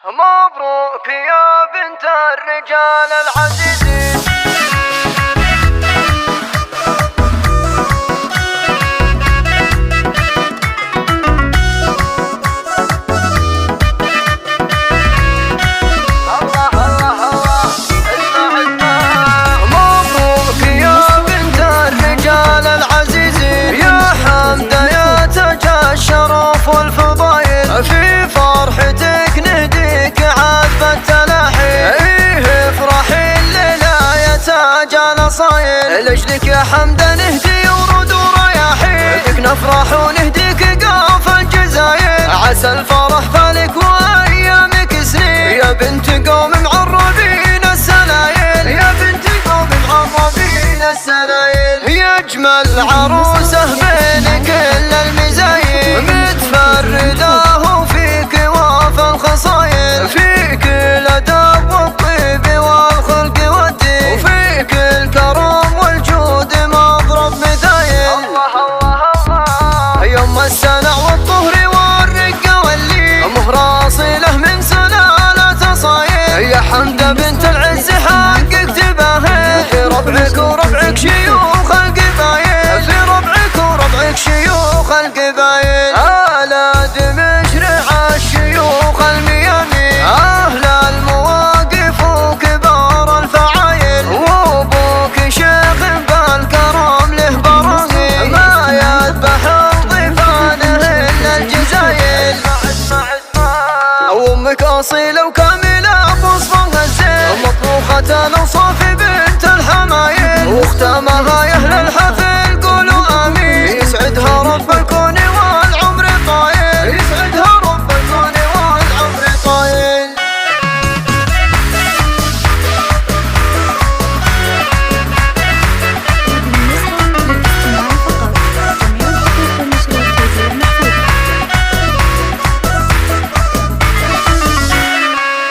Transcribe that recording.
مبروك يا بنت الرجال العزيزين. مبروك يا بنت الرجال العزيزين، يا حمدة يا تاج الشرف والفضايل، في فرحتك نهديك عذب التلاحين. ايه افرحي الليلة يا تاج الاصايل، لاجلك يا حمدة نهدي ورود ورياحين، بك نفرح ونهديك قاف الجزاير، عسى الفرح فالك وايامك سنين، يا بنت قوم معربين السلايل، يا بنت قوم معربين السلايل، يا اجمل عروسه بين كل المزايل، متفرده وفيك واف الخصايل، فيك الادب والطيب والخلق والدين، وفيك الكرم والجود مضرب مثايل. الله الله الله يوم السنع والطهر والرقه واللين، مهر اصيله من سلاله اصايل، يا حمدة بنت العز حقك تباهي، في ربعك وربعك شيوخ القبايل، في ربعك وربعك شيوخ القبايل، آلاد مشرع الشيوخ الميامين، أهل المواقف وكبار الفعايل، وابوك شيخ بالكرم له براهين، ما يذبح الضيفانه الا الجزايل. وامك اصيله وكامله بوصفها الزين، مطبوخه الاوصاف بنت الحمايل، واختامها